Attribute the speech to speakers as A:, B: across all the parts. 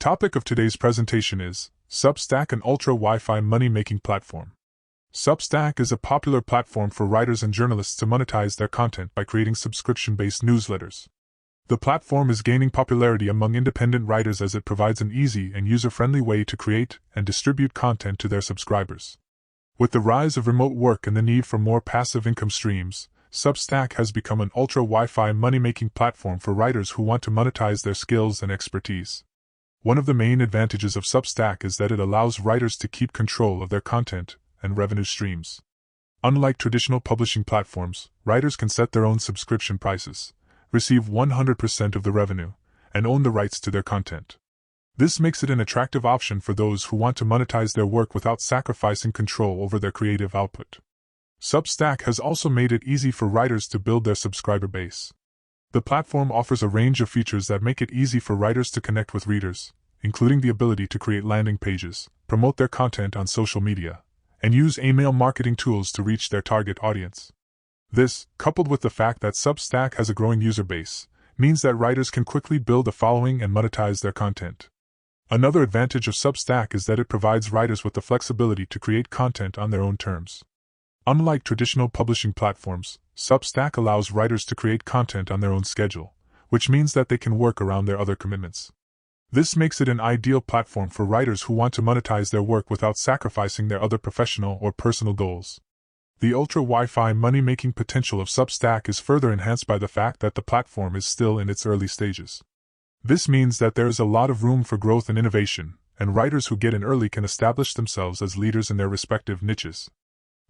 A: Topic of today's presentation is Substack, an ultra Wi-Fi money-making platform. Substack is a popular platform for writers and journalists to monetize their content by creating subscription-based newsletters. The platform is gaining popularity among independent writers as it provides an easy and user-friendly way to create and distribute content to their subscribers. With the rise of remote work and the need for more passive income streams, Substack has become an ultra Wi-Fi money-making platform for writers who want to monetize their skills and expertise. One of the main advantages of Substack is that it allows writers to keep control of their content and revenue streams. Unlike traditional publishing platforms, writers can set their own subscription prices, receive 100% of the revenue, and own the rights to their content. This makes it an attractive option for those who want to monetize their work without sacrificing control over their creative output. Substack has also made it easy for writers to build their subscriber base. The platform offers a range of features that make it easy for writers to connect with readers, including the ability to create landing pages, promote their content on social media, and use email marketing tools to reach their target audience. This, coupled with the fact that Substack has a growing user base, means that writers can quickly build a following and monetize their content. Another advantage of Substack is that it provides writers with the flexibility to create content on their own terms. Unlike traditional publishing platforms, Substack allows writers to create content on their own schedule, which means that they can work around their other commitments. This makes it an ideal platform for writers who want to monetize their work without sacrificing their other professional or personal goals. The ultra Wi-Fi money-making potential of Substack is further enhanced by the fact that the platform is still in its early stages. This means that there is a lot of room for growth and innovation, and writers who get in early can establish themselves as leaders in their respective niches.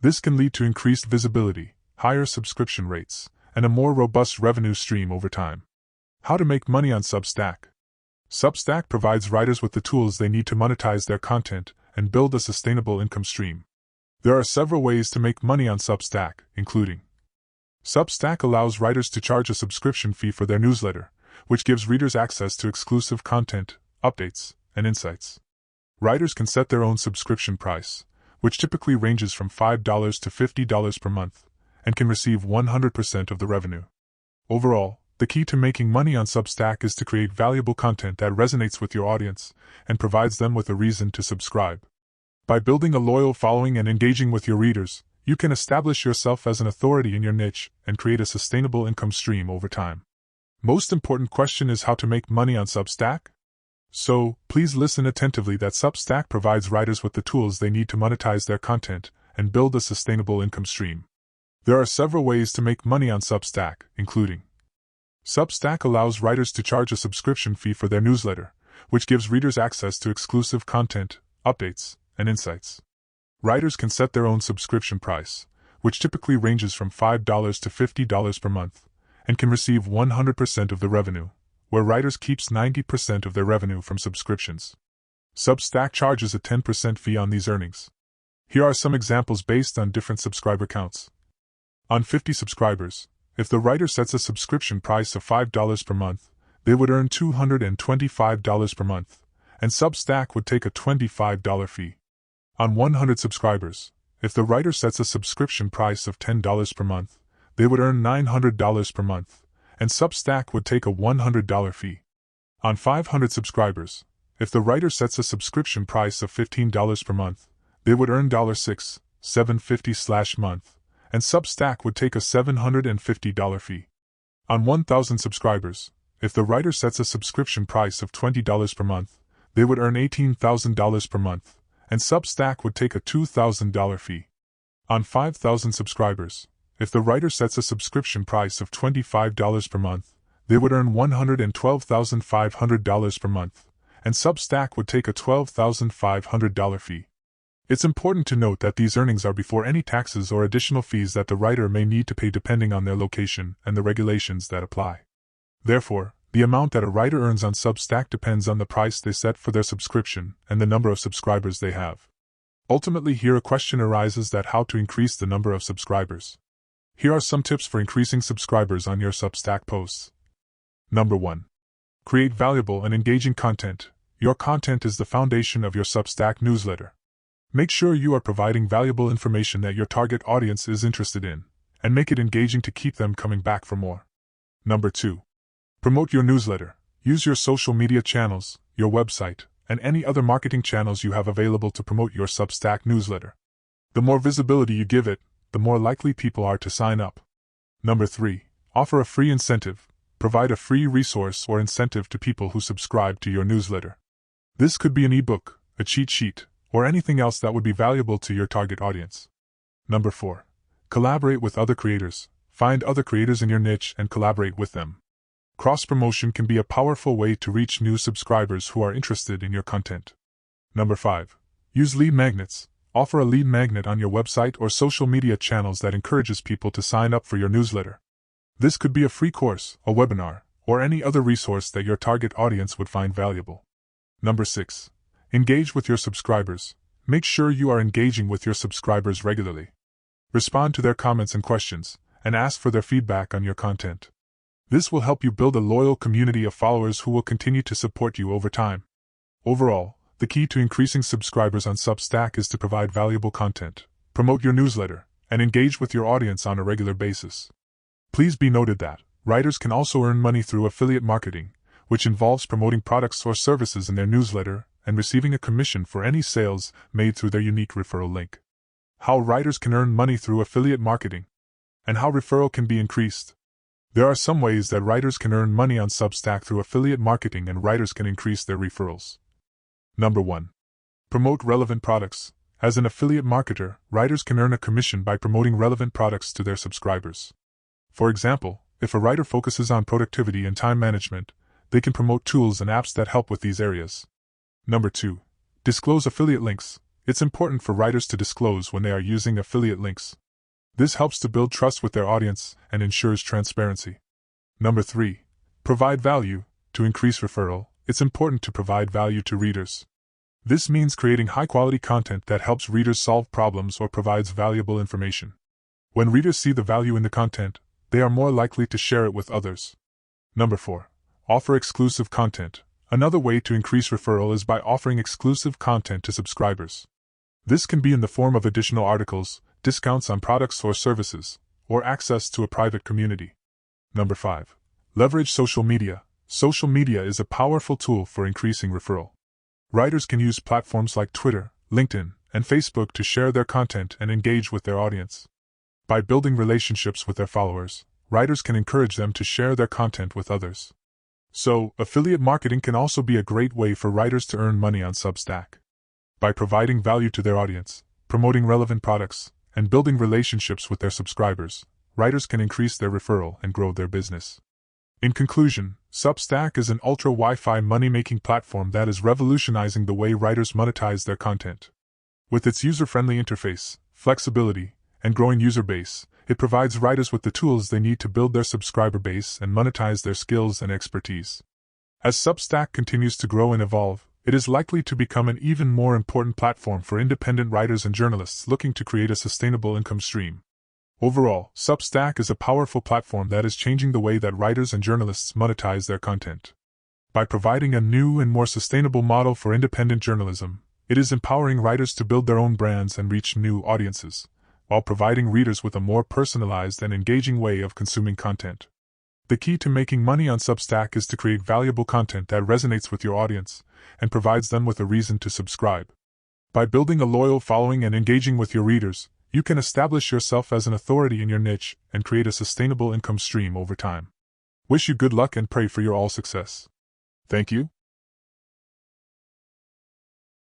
A: This can lead to increased visibility, higher subscription rates, and a more robust revenue stream over time. How to make money on Substack? Substack provides writers with the tools they need to monetize their content and build a sustainable income stream. There are several ways to make money on Substack, including: Substack allows writers to charge a subscription fee for their newsletter, which gives readers access to exclusive content, updates, and insights. Writers can set their own subscription price, which typically ranges from $5 to $50 per month, and can receive 100% of the revenue. Overall, the key to making money on Substack is to create valuable content that resonates with your audience and provides them with a reason to subscribe. By building a loyal following and engaging with your readers, you can establish yourself as an authority in your niche and create a sustainable income stream over time. Most important question is how to make money on Substack? So, please listen attentively that Substack provides writers with the tools they need to monetize their content and build a sustainable income stream. There are several ways to make money on Substack, including: Substack allows writers to charge a subscription fee for their newsletter, which gives readers access to exclusive content, updates, and insights. Writers can set their own subscription price, which typically ranges from $5 to $50 per month, and can receive 100% of the revenue, where writers keeps 90% of their revenue from subscriptions. Substack charges a 10% fee on these earnings. Here are some examples based on different subscriber counts. On 50 subscribers, if the writer sets a subscription price of $5 per month, they would earn $225 per month, and Substack would take a $25 fee. On 100 subscribers, if the writer sets a subscription price of $10 per month, they would earn $900 per month, and Substack would take a $100 fee. On 500 subscribers, if the writer sets a subscription price of $15 per month, they would earn $6,750/month, and Substack would take a $750 fee. On 1,000 subscribers, if the writer sets a subscription price of $20 per month, they would earn $18,000 per month, and Substack would take a $2,000 fee. On 5,000 subscribers, if the writer sets a subscription price of $25 per month, they would earn $112,500 per month, and Substack would take a $12,500 fee. It's important to note that these earnings are before any taxes or additional fees that the writer may need to pay depending on their location and the regulations that apply. Therefore, the amount that a writer earns on Substack depends on the price they set for their subscription and the number of subscribers they have. Ultimately, here a question arises that how to increase the number of subscribers. Here are some tips for increasing subscribers on your Substack posts. Number 1. Create valuable and engaging content. Your content is the foundation of your Substack newsletter. Make sure you are providing valuable information that your target audience is interested in, and make it engaging to keep them coming back for more. Number 2. Promote your newsletter. Use your social media channels, your website, and any other marketing channels you have available to promote your Substack newsletter. The more visibility you give it, the more likely people are to sign up. Number 3. Offer a free incentive. Provide a free resource or incentive to people who subscribe to your newsletter. This could be an ebook, a cheat sheet, or anything else that would be valuable to your target audience. Number 4. Collaborate with other creators. Find other creators in your niche and collaborate with them. Cross-promotion can be a powerful way to reach new subscribers who are interested in your content. Number 5. Use lead magnets. Offer a lead magnet on your website or social media channels that encourages people to sign up for your newsletter. This could be a free course, a webinar, or any other resource that your target audience would find valuable. Number 6. Engage with your subscribers. Make sure you are engaging with your subscribers regularly. Respond to their comments and questions, and ask for their feedback on your content. This will help you build a loyal community of followers who will continue to support you over time. Overall, the key to increasing subscribers on Substack is to provide valuable content, promote your newsletter, and engage with your audience on a regular basis. Please be noted that writers can also earn money through affiliate marketing, which involves promoting products or services in their newsletter and receiving a commission for any sales made through their unique referral link. How writers can earn money through affiliate marketing, and how referral can be increased. There are some ways that writers can earn money on Substack through affiliate marketing and writers can increase their referrals. Number 1. Promote relevant products. As an affiliate marketer, writers can earn a commission by promoting relevant products to their subscribers. For example, if a writer focuses on productivity and time management, they can promote tools and apps that help with these areas. Number 2. Disclose affiliate links. It's important for writers to disclose when they are using affiliate links. This helps to build trust with their audience and ensures transparency. Number 3. Provide value. To increase referral, it's important to provide value to readers. This means creating high-quality content that helps readers solve problems or provides valuable information. When readers see the value in the content, they are more likely to share it with others. Number 4. Offer exclusive content. Another way to increase referral is by offering exclusive content to subscribers. This can be in the form of additional articles, discounts on products or services, or access to a private community. Number 5. Leverage social media. Social media is a powerful tool for increasing referral. Writers can use platforms like Twitter, LinkedIn, and Facebook to share their content and engage with their audience. By building relationships with their followers, writers can encourage them to share their content with others. So, affiliate marketing can also be a great way for writers to earn money on Substack. By providing value to their audience, promoting relevant products, and building relationships with their subscribers, writers can increase their referral and grow their business. In conclusion, Substack is an ultra Wi-Fi money-making platform that is revolutionizing the way writers monetize their content. With its user-friendly interface, flexibility, and growing user base, it provides writers with the tools they need to build their subscriber base and monetize their skills and expertise. As Substack continues to grow and evolve, it is likely to become an even more important platform for independent writers and journalists looking to create a sustainable income stream. Overall, Substack is a powerful platform that is changing the way that writers and journalists monetize their content. By providing a new and more sustainable model for independent journalism, it is empowering writers to build their own brands and reach new audiences, while providing readers with a more personalized and engaging way of consuming content. The key to making money on Substack is to create valuable content that resonates with your audience and provides them with a reason to subscribe. By building a loyal following and engaging with your readers, you can establish yourself as an authority in your niche and create a sustainable income stream over time. Wish you good luck and pray for your all success. Thank you.